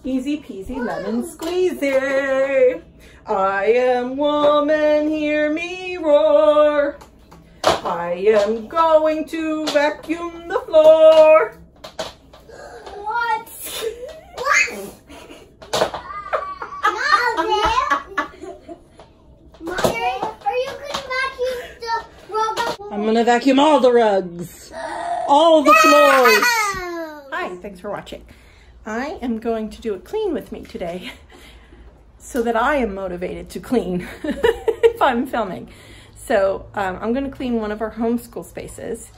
Easy peasy lemon squeezy. I am woman, hear me roar. I am going to vacuum the floor. What? What? Mommy, are you going to vacuum the rug? I'm going to vacuum all the rugs. All the floors. Hi, thanks for watching. I am going to do a clean with me today so that I am motivated to clean if I'm filming. So I'm going to clean one of our homeschool spaces.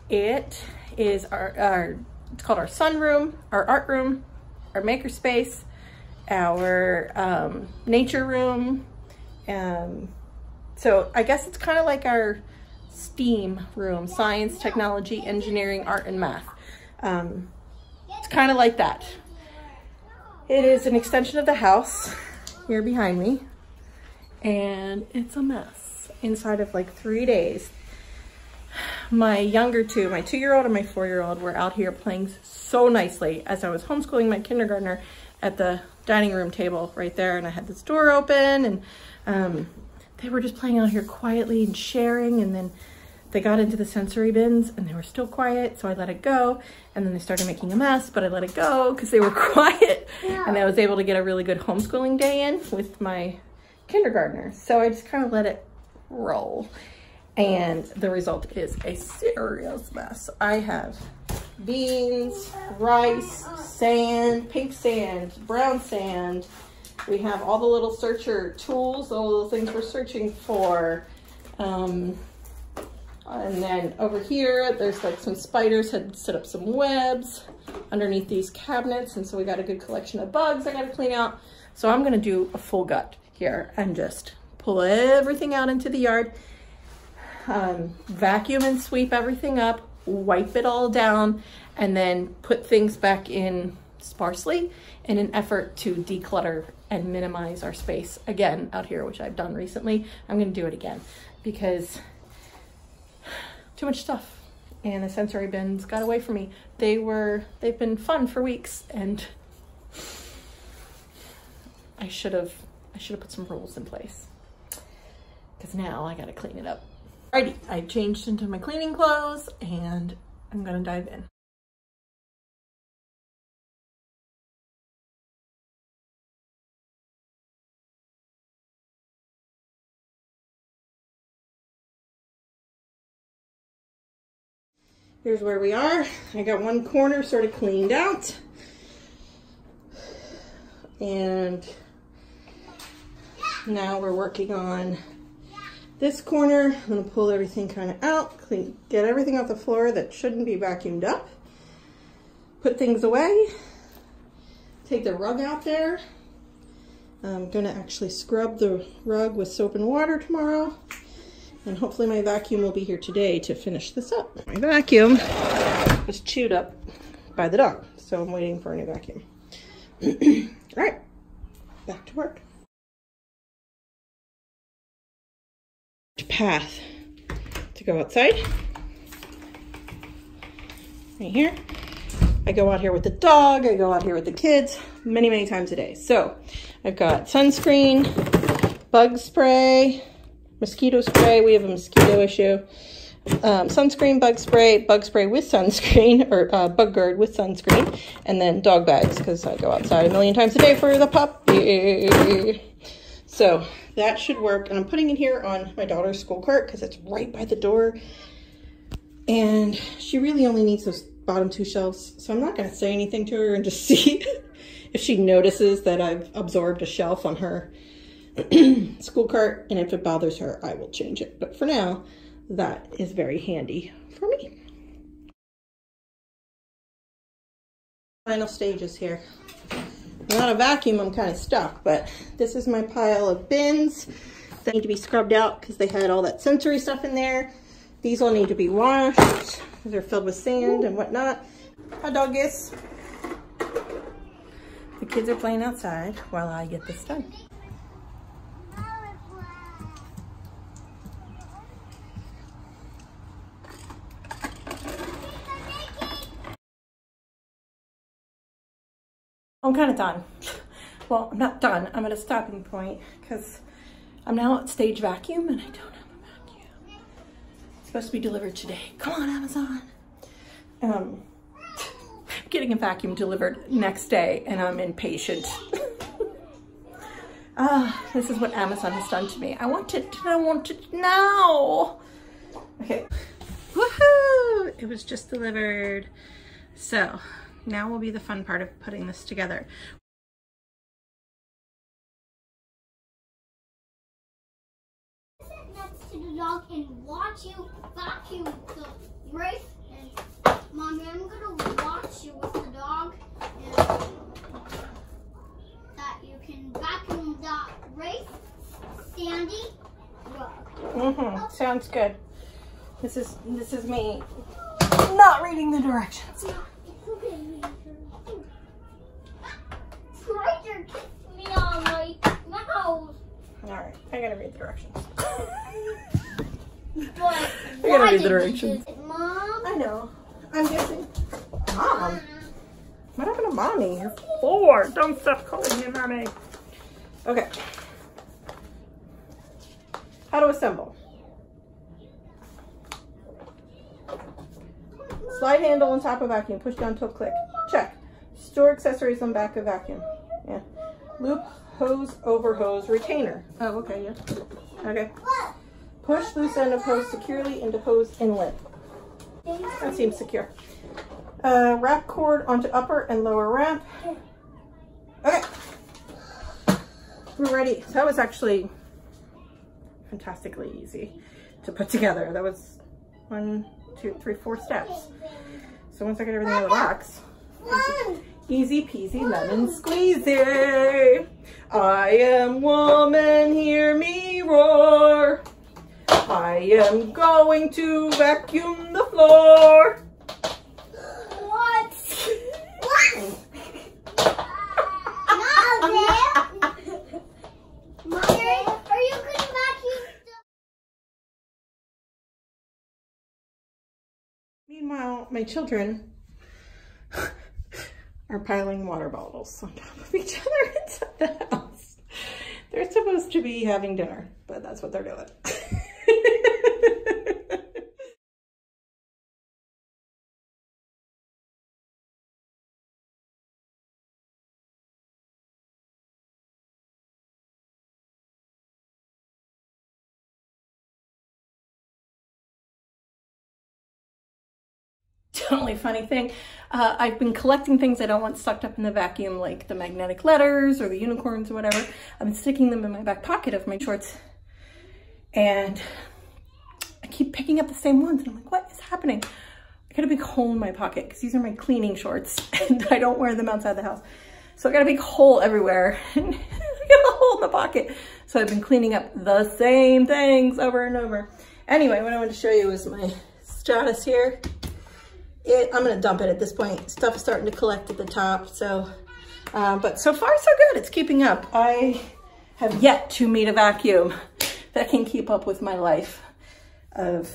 It is it's called our sunroom, our art room, our makerspace, our nature room. So I guess it's kind of like our STEAM room, science, technology, engineering, art, and math. It's kind of like that. It is an extension of the house here behind me, and it's a mess inside of like 3 days. My younger two, my 2-year-old and my 4-year-old, were out here playing so nicely as I was homeschooling my kindergartner at the dining room table right there, and I had this door open, and they were just playing out here quietly and sharing, and then they got into the sensory bins and they were still quiet, so I let it go. And then they started making a mess, but I let it go because they were quiet. Yeah. And I was able to get a really good homeschooling day in with my kindergartner. So I just kind of let it roll. And the result is a serious mess. I have beans, rice, sand, pink sand, brown sand. We have all the little searcher tools, all the little things we're searching for. And then over here, there's like some spiders had set up some webs underneath these cabinets. And so we got a good collection of bugs I got to clean out. So I'm going to do a full gut here and just pull everything out into the yard, vacuum and sweep everything up, wipe it all down, and then put things back in sparsely in an effort to declutter and minimize our space again out here, which I've done recently. I'm going to do it again because too much stuff, and the sensory bins got away from me. They've been fun for weeks, and I should have put some rules in place because now I got to clean it up. Alrighty, I changed into my cleaning clothes and I'm gonna dive in. Here's where we are. I got one corner sort of cleaned out. And now we're working on this corner. I'm gonna pull everything kind of out, get everything off the floor that shouldn't be vacuumed up, put things away, take the rug out there. I'm gonna actually scrub the rug with soap and water tomorrow. And hopefully my vacuum will be here today to finish this up. My vacuum was chewed up by the dog, so I'm waiting for a new vacuum. All right, back to work. Path to go outside. Right here. I go out here with the dog, I go out here with the kids many, many times a day. So I've got sunscreen, bug spray, mosquito spray. We have a mosquito issue. Sunscreen, bug spray with sunscreen, or bug guard with sunscreen, and then dog bags because I go outside a million times a day for the puppy. So that should work. And I'm putting it here on my daughter's school cart because it's right by the door. And she really only needs those bottom 2 shelves. So I'm not going to say anything to her and just see if she notices that I've absorbed a shelf on her school cart, and if it bothers her, I will change it. But for now, that is very handy for me. Final stages here. Without a vacuum, I'm kind of stuck, but this is my pile of bins that need to be scrubbed out because they had all that sensory stuff in there. These all need to be washed. They're filled with sand and whatnot. Hi, doggies. The kids are playing outside while I get this done. I'm kind of done. Well, I'm not done. I'm at a stopping point because I'm now at stage vacuum and I don't have a vacuum. It's supposed to be delivered today. Come on, Amazon. Getting a vacuum delivered next day and I'm impatient. This is what Amazon has done to me. I want it now. Okay. Woohoo! It was just delivered. So now will be the fun part of putting this together. Next to the dog and watch you vacuum the race. And Mommy, I'm gonna watch you with the dog, and that you can vacuum the race, Sandy. Sounds good. This is me not reading the directions. Striker kissed me on my mouth. Alright, I gotta read the directions. But I gotta read the directions. Mom? I know. I'm guessing. Mom? What happened to Mommy? You're 4. Don't stop calling me Mommy. Okay. How to assemble. Slide handle on top of vacuum. Push down till click. Check. Store accessories on back of vacuum. Yeah. Loop hose over hose retainer. Oh, okay, yeah. Okay. Push loose end of hose securely into hose inlet. That seems secure. Wrap cord onto upper and lower ramp. Okay. We're ready. So that was actually fantastically easy to put together. That was 1, 2, 3, 4 steps. So once I get everything out of the box, easy peasy lemon squeezy. I am woman, hear me roar. I am going to vacuum the floor. What? What? Mother, are you going to vacuum? Meanwhile, my children are piling water bottles on top of each other inside the house. They're supposed to be having dinner, but that's what they're doing. Totally funny thing. I've been collecting things I don't want sucked up in the vacuum, like the magnetic letters or the unicorns or whatever. I've been sticking them in my back pocket of my shorts. And I keep picking up the same ones. And I'm like, what is happening? I got a big hole in my pocket because these are my cleaning shorts and I don't wear them outside the house. So I got a big hole everywhere and I got a hole in the pocket. So I've been cleaning up the same things over and over. Anyway, what I wanted to show you is my stratus here. I'm gonna dump it at this point. Stuff is starting to collect at the top, so, but so far so good, it's keeping up. I have yet to meet a vacuum that can keep up with my life of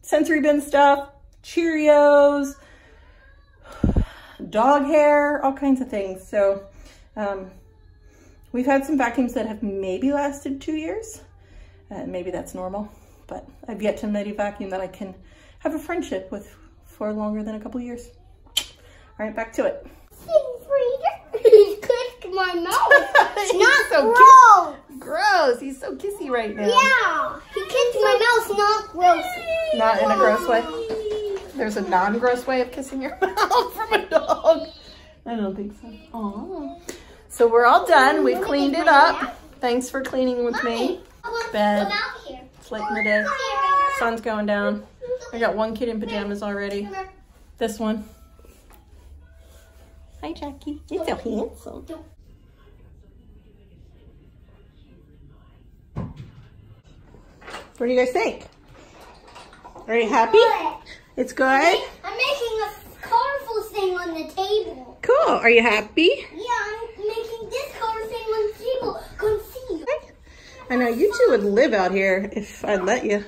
sensory bin stuff, Cheerios, dog hair, all kinds of things. So we've had some vacuums that have maybe lasted 2 years. Maybe that's normal, but I've yet to meet a vacuum that I can have a friendship with for longer than a couple years. All right, back to it. He kissed my mouth. Not so gross. Gross. He's so kissy right now. Yeah. He kissed my mouth, not gross. Not in a gross way? There's a non-gross way of kissing your mouth from a dog. I don't think so. Aww. So we're all done. We've cleaned it up. Thanks for cleaning with me. Bed. It's late in the day. Sun's going down. I got one kid in pajamas already. This one. Hi, Jackie. You're so handsome. What do you guys think? Are you happy? It's good? I'm making a colorful thing on the table. Cool. Are you happy? Yeah, I'm making this color thing on the table. Come see. I know you two would live out here if I'd let you.